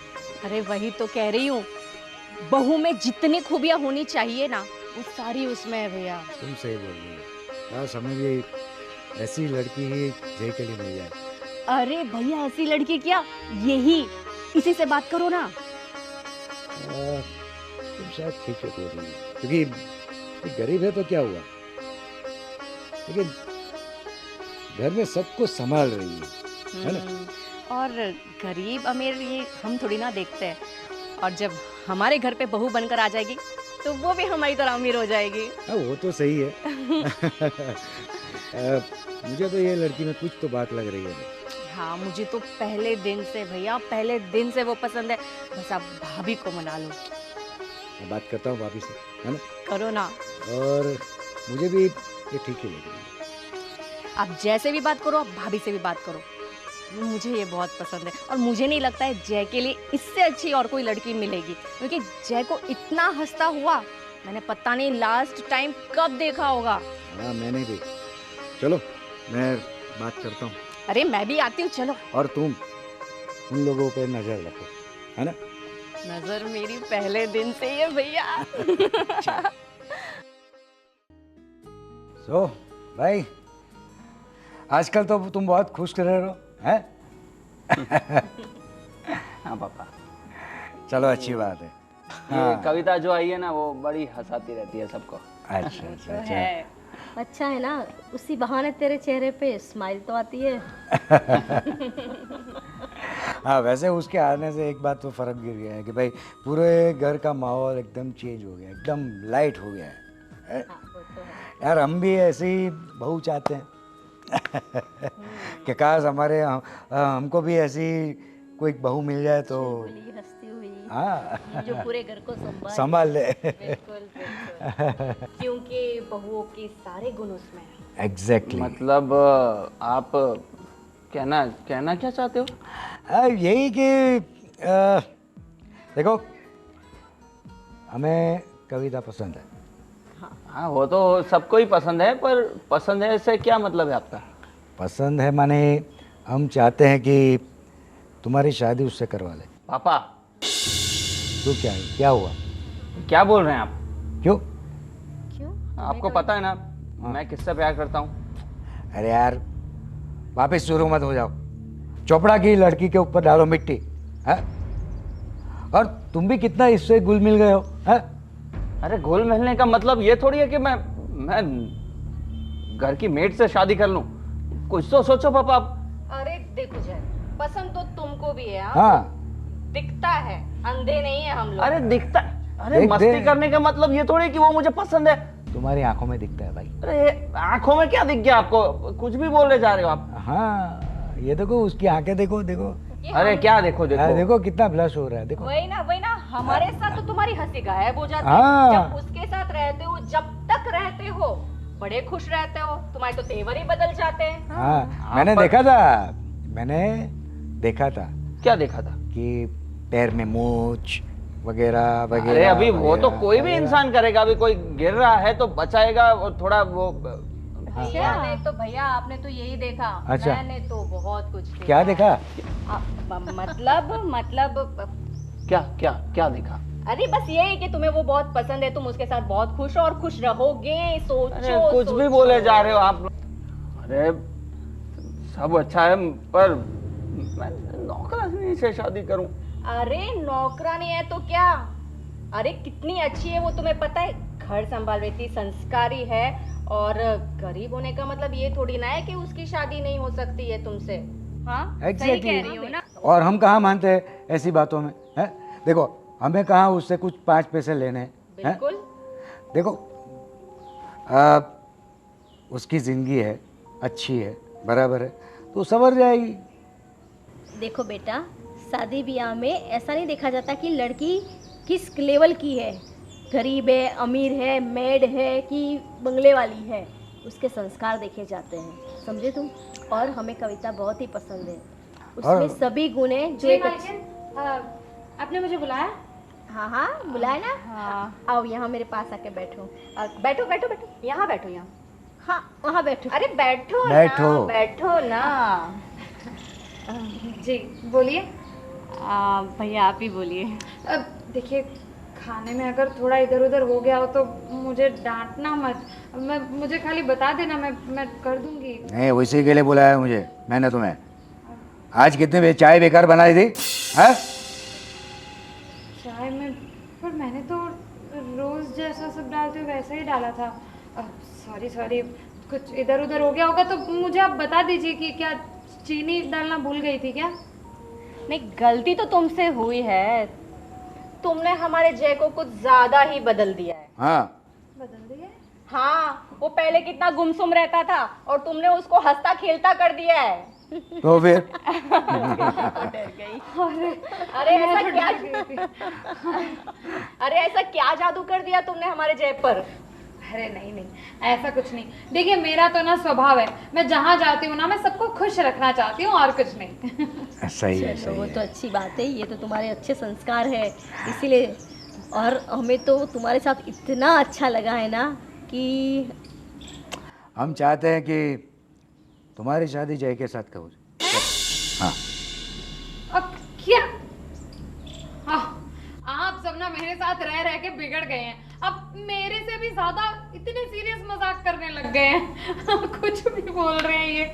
अरे वही तो कह रही हूँ, बहू में जितनी खूबियाँ होनी चाहिए ना, वो सारी उसमें है भैया। तुम सही बोल रही हो। काश हमें भी ऐसी लड़की ही जय के लिए मिल जाए। अरे भैया, ऐसी लड़की क्या, यही, इसी से बात करो ना। तुम शायद ठीक है बोल रही हो, क्योंकि ये गरीब है तो क्या हुआ, लेकिन घर में सबको संभाल रही है ना। और गरीब अमीर ये हम थोड़ी ना देखते हैं, और जब हमारे घर पे बहू बनकर आ जाएगी तो वो भी हमारी तरह अमीर हो जाएगी। हाँ, वो तो सही है। मुझे तो ये लड़की में कुछ तो बात लग रही है। हाँ, मुझे तो पहले दिन से भैया, पहले दिन से वो पसंद है। बस आप भाभी को मना लो। मैं बात करता हूँ भाभी से, है ना। करो ना। और मुझे भी ये ठीक ही लग रही है। आप जैसे भी बात करो, आप भाभी से भी बात करो, मुझे ये बहुत पसंद है। और मुझे नहीं लगता है जय के लिए इससे अच्छी और कोई लड़की मिलेगी, क्योंकि जय को इतना हंसता हुआ मैंने पता नहीं लास्ट टाइम कब देखा होगा। हाँ, मैंने भी। चलो मैं बात करता हूँ। अरे मैं भी आती हूँ, चलो। और तुम उन लोगों पे नजर रखो, है ना। नजर मेरी पहले दिन से ही है भैया। सो भाई, आजकल तो तुम बहुत खुश रह रहे हो, हैं? हाँ पापा। चलो, अच्छी बात है। ये कविता जो आई है ना, वो बड़ी हंसाती रहती है सबको। अच्छा अच्छा अच्छा। अच्छा है ना, उसी बहाने तेरे चेहरे पे स्माइल तो आती है। हाँ, वैसे उसके आने से एक बात तो फर्क गिर गया है कि भाई पूरे घर का माहौल एकदम चेंज हो गया, एकदम लाइट हो गया है। हाँ, वो तो है। यार, हम भी ऐसे ही बहू चाहते हैं कि काश हमको भी ऐसी कोई बहू मिल जाए तो। बोली हंसती हुई, हाँ, जो पूरे घर को संभाल ले। बिल्कुल बिल्कुल, क्योंकि बहुओं के सारे गुण उसमें हैं। एग्जैक्टली। मतलब आप कहना क्या चाहते हो? यही कि देखो, हमें कविता पसंद है। हाँ, वो तो सबको ही पसंद है, पर पसंद है से क्या मतलब है आपका? पसंद है माने हम चाहते हैं कि तुम्हारी शादी उससे करवा ले। पापा, तो क्या हुआ? क्या बोल रहे हैं आप? क्यों? क्यों? आपको पता है ना मैं किससे प्यार करता हूँ? अरे यार, वापस शुरू मत हो जाओ। चोपड़ा की लड़की के ऊपर डालो मिट्टी, है? और तुम भी कितना इससे घुल मिल गए हो, है? अरे घुल मिलने का मतलब ये थोड़ी है कि मैं घर की मेड से शादी कर लूं। कुछ तो सोचो पापा आप। अरे देखो जय, पसंद तो तुमको भी है। हाँ, दिखता है, अंधे नहीं है हम लोग। अरे दिखता, अरे देख मस्ती दे। करने का मतलब ये थोड़ी है कि वो मुझे पसंद है। तुम्हारी आंखों में दिखता है भाई। अरे आंखों में क्या दिख गया आपको? कुछ भी बोलने जा रहे हो आप। हाँ, ये देखो, उसकी आंखें देखो, देखो। अरे क्या देखो देखो देखो कितना ब्लश हो रहा है, देखो। वही ना, हमारे साथ तो तुम्हारी हंसी गायब हो जाती हाँ। है। जब उसके साथ रहते हो, जब तक रहते हो, बड़े खुश रहते हो, तुम्हारे तो तेवर ही बदल जाते हैं। हाँ, मैंने देखा था क्या देखा था? कि पैर में मूछ वगैरह वगैरह। अरे अभी वो तो वगैरह, कोई भी वगैरह। इंसान करेगा। अभी कोई गिर रहा है तो बचाएगा और थोड़ा वो मैंने तो भैया आपने तो यही देखा। अच्छा। मैंने तो बहुत कुछ देखा। क्या देखा? मतलब क्या क्या क्या देखा? अरे बस ये है कि तुम्हें वो बहुत पसंद है, तुम उसके साथ बहुत खुश हो और खुश रहोगे। सोचो अरे कुछ भी सोचो। बोले जा रहे हो आप। अरे सब अच्छा है, पर मैं नौकरानी से शादी करूं? अरे नौकरानी है तो क्या? अरे कितनी अच्छी है वो, तुम्हें पता है? घर संभाल रही थी, संस्कारी है। और गरीब होने का मतलब ये थोड़ी ना है कि उसकी शादी नहीं हो सकती है तुमसे। हाँ सही कह रही हो ना? और हम कहाँ मानते हैं ऐसी बातों में, हैं? देखो हमें कहाँ उससे कुछ 5 पैसे लेने हैं? बिल्कुल। देखो उसकी जिंदगी है, अच्छी है, बराबर है, तो संवर जाएगी। देखो बेटा, शादी ब्याह में ऐसा नहीं देखा जाता कि लड़की किस लेवल की है, गरीब है, अमीर है, मेड है कि बंगले वाली है। उसके संस्कार देखे जाते हैं, समझे तुम? और हमें कविता बहुत ही पसंद है, उसमें सभी गुण हैं जो जी एक मालकिन, आपने मुझे बुलाया? हाँ हाँ बुलाए ना। हाँ। आओ यहाँ मेरे पास आके बैठो। बैठो बैठो बैठो, यहाँ बैठो, यहाँ। हाँ वहाँ बैठो। अरे बैठो बैठो। ना, बैठो ना। जी बोलिए। भैया आप ही बोलिए। अब देखिए, खाने में अगर थोड़ा इधर उधर हो गया हो तो मुझे डांटना मत। मुझे खाली बता देना, मैं कर दूंगी। नहीं, उसी के लिए बुलाया मुझे मैंने तुम्हें। आज कितने चाय बेकार बनाई थी, हैं? चाय में? पर मैंने तो रोज जैसा सब डालते हो वैसा ही डाला था। सॉरी सॉरी, कुछ इधर उधर हो गया होगा तो मुझे आप बता दीजिए कि क्या चीनी डालना भूल गई थी क्या? नहीं, गलती तो तुमसे हुई है। तुमने हमारे जय को कुछ ज्यादा ही बदल दिया है। हाँ बदल दिया? हाँ, वो पहले कितना गुमसुम रहता था और तुमने उसको हंसता खेलता कर दिया है। तो फिर डर गई। अरे ऐसा क्या अरे ऐसा क्या जादू कर दिया तुमने हमारे जय पर? अरे नहीं नहीं, ऐसा कुछ नहीं। देखिए मेरा तो ना स्वभाव है, मैं जहाँ जाती हूँ ना मैं सबको खुश रखना चाहती हूँ और कुछ नहीं। सही है, चलो, सही वो है। तो अच्छी बात है, ये तो तुम्हारे अच्छे संस्कार है इसीलिए। और हमें तो तुम्हारे साथ इतना अच्छा लगा है ना कि हम चाहते हैं कि तुम्हारी शादी जय के साथ करो। हाँ अब क्या? आप सब ना मेरे साथ रह रह के बिगड़ गए हैं। अब मेरे से भी ज्यादा इतने सीरियस मजाक करने लग गए हैं। कुछ भी बोल रहे हैं ये।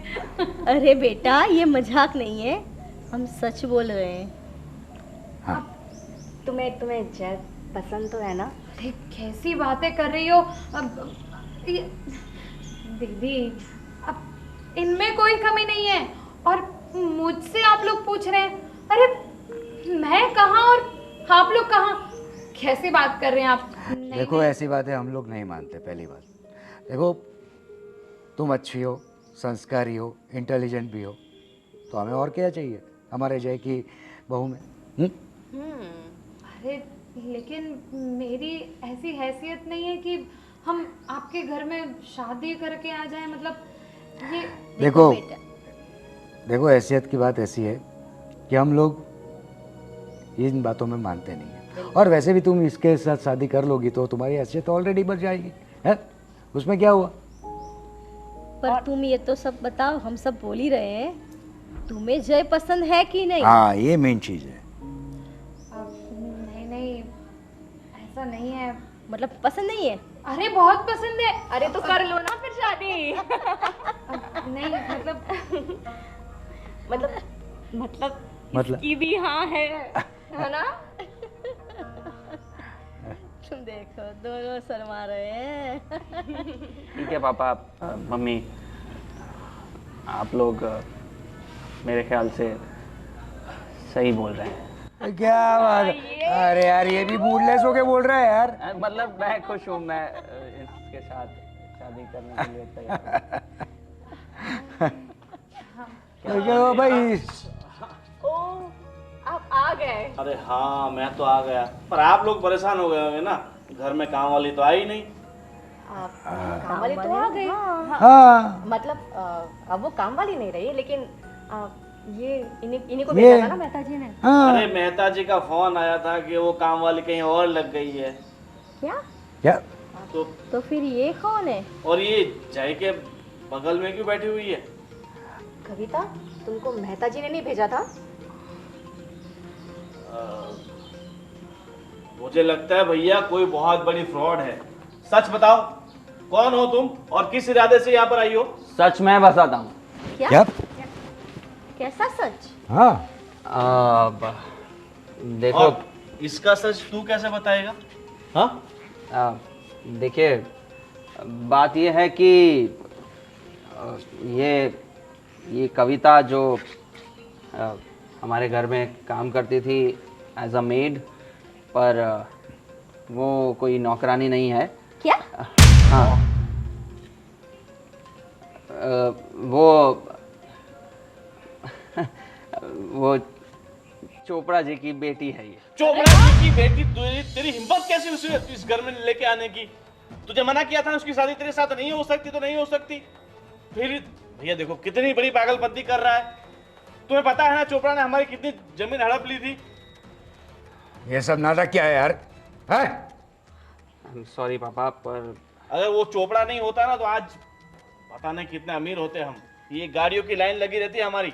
अरे बेटा ये मजाक नहीं है, हम सच बोल रहे हैं। हाँ तुम्हें जय पसंद तो है ना? अरे कैसी बातें कर रही हो? अब दीदी, अब इनमें कोई कमी नहीं है और मुझसे आप लोग पूछ रहे हैं। अरे मैं कहाँ और आप लोग कहाँ? कैसी बात कर रहे हैं आप? देखो ऐसी बातें हम लोग नहीं मानते। पहली बात देखो, तुम अच्छी हो, संस्कारी हो, इंटेलिजेंट भी हो, तो हमें और क्या चाहिए हमारे जय की बहू में? अरे लेकिन मेरी ऐसी हैसियत नहीं है कि हम आपके घर में शादी करके आ जाएं। मतलब ये देखो बेटा, देखो हैसियत की बात ऐसी है कि हम लोग इन बातों में मानते नहीं हैं। और वैसे भी तुम इसके साथ शादी कर लोगी तो तुम्हारी हैसियत ऑलरेडी बढ़ जाएगी, है? उसमें क्या हुआ? पर तुम ये तो सब बताओ, हम सब बोल ही रहे हैं, तुम्हें जय पसंद है कि नहीं? हाँ ये मेन चीज़ है। नहीं नहीं, ऐसा नहीं है। मतलब पसंद नहीं है? अरे बहुत पसंद है। अरे तो कर लो ना फिर शादी। नहीं मतलब मतलब इसकी भी हाँ है ना? तुम देखो दोनों शर्मा रहे हैं। ठीक है पापा, मम्मी, आप लोग मेरे ख्याल से सही बोल रहे हैं। क्या बात है? अरे यार ये भी मूडलेस होके बोल रहा है यार। मतलब मैं खुश हूँ, मैं इसके साथ शादी करने के लिए तैयार हूँ। क्या हुआ भाई? ओ, आप आ गए। अरे हाँ मैं तो आ गया, पर आप लोग परेशान हो गए होंगे ना, घर में काम वाली तो आई नहीं। काम वाली तो आ गई। हाँ मतलब अब वो काम वाली नहीं रही, लेकिन ये इन्हीं को ये- भेजा था ना मेहता जी ने। हाँ अरे मेहता जी का फोन आया था कि वो काम वाली कहीं और लग गई है। क्या? क्या? तो तो फिर ये कौन है? और ये जय के बगल में क्यों बैठी हुई है? कविता, तुमको मेहता जी ने नहीं भेजा था? मुझे लगता है भैया कोई बहुत बड़ी फ्रॉड है। सच बताओ, कौन हो तुम और किस इरादे से यहाँ पर आई हो? सच मैं बताता हूँ। क्या? कैसा सच? हाँ, देखो, और इसका सच तू कैसे बताएगा? हाँ, देखिए, बात ये है कि ये कविता जो हमारे घर में काम करती थी एज अ मेड, पर वो कोई नौकरानी नहीं है। क्या? हाँ, वो चोपड़ा जी की बेटी है ये। चोपड़ा जी की बेटी? तेरी हिम्मत कैसी उसे इस घर में लेके आने की? तुझे मना किया था ना उसकी शादी तेरे साथ नहीं हो सकती तो नहीं हो सकती। फिर भैया देखो कितनी बड़ी पागलपंती कर रहा है। तुम्हें पता है ना चोपड़ा ने हमारी कितनी जमीन हड़प ली थी। ये सब नाटक क्या है यार? है? सॉरी पापा, पर अगर वो चोपड़ा नहीं होता ना तो आज पता नहीं कितने अमीर होते हम। ये गाड़ियों की लाइन लगी रहती है हमारी।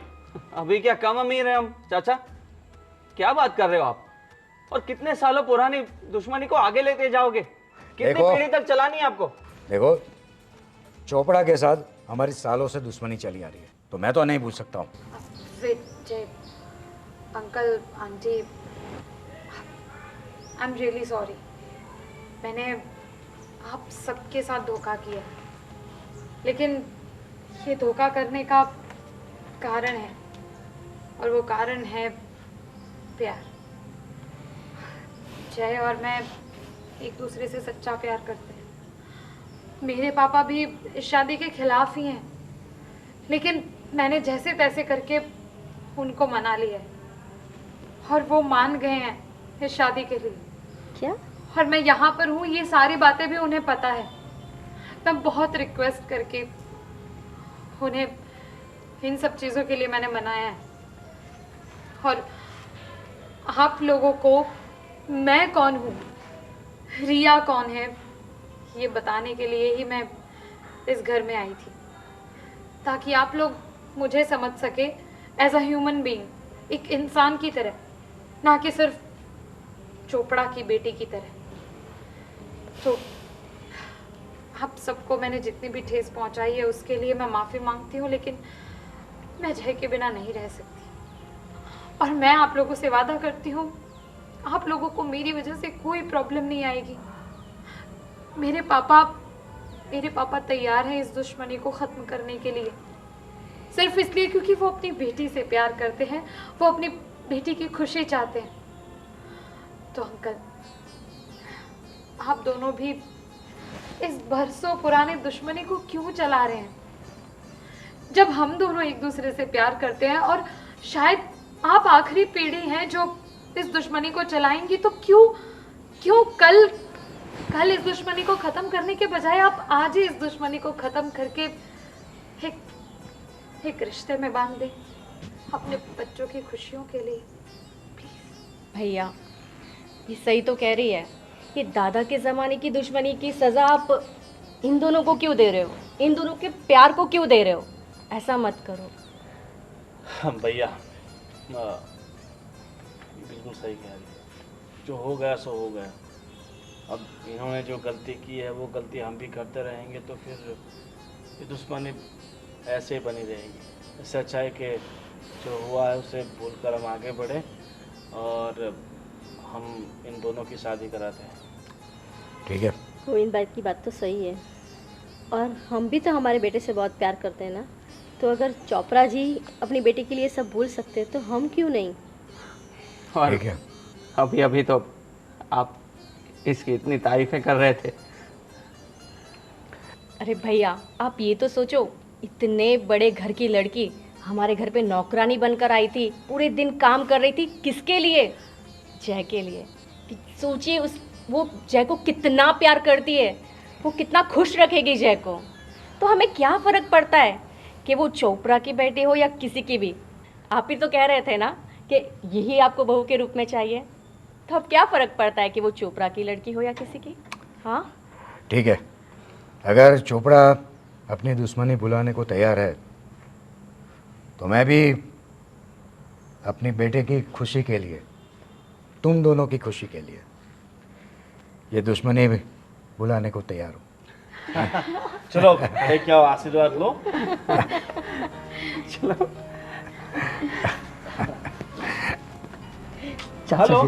अभी क्या कम अमीर है हम? चाचा, क्या बात कर रहे हो आप? और कितने सालों पुरानी दुश्मनी को आगे लेते जाओगे? कितनी देखो, पीढ़ी तक चलानी है आपको? देखो, चोपड़ा के साथ हमारी सालों से दुश्मनी चली आ रही है, तो मैं तो नहीं पूछ सकता हूँ। Vijay, uncle, aunty, I am really sorry. मैंने आप सबके साथ धोखा किया, लेकिन ये धोखा करने का कारण है, और वो कारण है प्यार। जय और मैं एक दूसरे से सच्चा प्यार करते हैं। मेरे पापा भी इस शादी के खिलाफ ही हैं, लेकिन मैंने जैसे तैसे करके उनको मना लिया है, और वो मान गए हैं इस शादी के लिए। क्या? और मैं यहाँ पर हूँ, ये सारी बातें भी उन्हें पता है। मैं बहुत रिक्वेस्ट करके उन्हें इन सब चीज़ों के लिए मैंने मनाया है। और आप लोगों को मैं कौन हूँ, रिया कौन है, ये बताने के लिए ही मैं इस घर में आई थी, ताकि आप लोग मुझे समझ सके एज अ ह्यूमन बीइंग, एक इंसान की तरह, ना कि सिर्फ चोपड़ा की बेटी की तरह। तो आप सबको मैंने जितनी भी ठेस पहुंचाई है उसके लिए मैं माफ़ी मांगती हूँ, लेकिन मैं जय के बिना नहीं रह सकती। और मैं आप लोगों से वादा करती हूँ, आप लोगों को मेरी वजह से कोई प्रॉब्लम नहीं आएगी। मेरे पापा तैयार हैं इस दुश्मनी को ख़त्म करने के लिए, सिर्फ इसलिए क्योंकि वो अपनी बेटी से प्यार करते हैं, वो अपनी बेटी की खुशी चाहते हैं। तो अंकल, आप दोनों भी इस बरसों पुराने दुश्मनी को क्यों चला रहे हैं? जब हम दोनों एक दूसरे से प्यार करते हैं, और शायद आप आखिरी पीढ़ी हैं जो इस दुश्मनी को चलाएंगी, तो क्यों कल इस दुश्मनी को खत्म करने के बजाय आप आज ही इस दुश्मनी को खत्म करके एक रिश्ते में बांध दें, अपने बच्चों की खुशियों के लिए। भैया, ये सही तो कह रही है। ये दादा के ज़माने की दुश्मनी की सज़ा आप इन दोनों को क्यों दे रहे हो? इन दोनों के प्यार को क्यों दे रहे हो? ऐसा मत करो। भैया बिल्कुल सही कह रही है। जो हो गया सो हो गया। अब इन्होंने जो गलती की है वो गलती हम भी करते रहेंगे, तो फिर ये दुश्मनी ऐसे ही बनी रहेगी। इससे अच्छा है कि जो हुआ है उसे भूल कर हम आगे बढ़े और हम इन दोनों की शादी कराते हैं। ठीक है। गोविंद भाई की बात तो सही है, और हम भी तो हमारे बेटे से बहुत प्यार करते हैं ना, तो अगर चोपड़ा जी अपनी बेटी के लिए सब भूल सकते हैं तो हम क्यों नहीं? और ठीक है। अभी तो आप इसकी इतनी तारीफें कर रहे थे। अरे भैया, आप ये तो सोचो, इतने बड़े घर की लड़की हमारे घर पे नौकरानी बनकर आई थी, पूरे दिन काम कर रही थी। किसके लिए? जय के लिए। सोचिए वो जय को कितना प्यार करती है, वो कितना खुश रखेगी जय को। तो हमें क्या फ़र्क पड़ता है कि वो चोपड़ा की बेटी हो या किसी की भी? आप ही तो कह रहे थे ना कि यही आपको बहू के रूप में चाहिए, तो अब क्या फ़र्क पड़ता है कि वो चोपड़ा की लड़की हो या किसी की? हाँ, ठीक है, अगर चोपड़ा अपनी दुश्मनी भुलाने को तैयार है तो मैं भी अपनी बेटे की खुशी के लिए, तुम दोनों की खुशी के लिए ये दुश्मनी भी भुलाने को तैयार हूँ। चलो लेके आओ, आशीर्वाद लो। हेलो।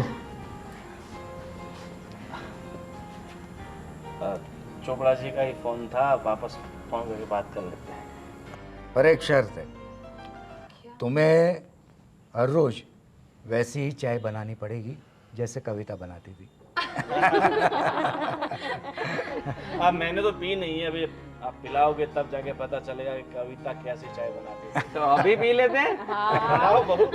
चोपड़ा जी का ही फोन था, वापस फोन करके बात कर लेते हैं। पर एक शर्त है, तुम्हें हर रोज वैसी ही चाय बनानी पड़ेगी जैसे कविता बनाती थी। अब मैंने तो पी नहीं है, अभी आप पिलाओगे तब जाके पता चलेगा कि कविता कैसे चाय बनाती है। तो अभी पी लेते हैं। बनाओ बहू।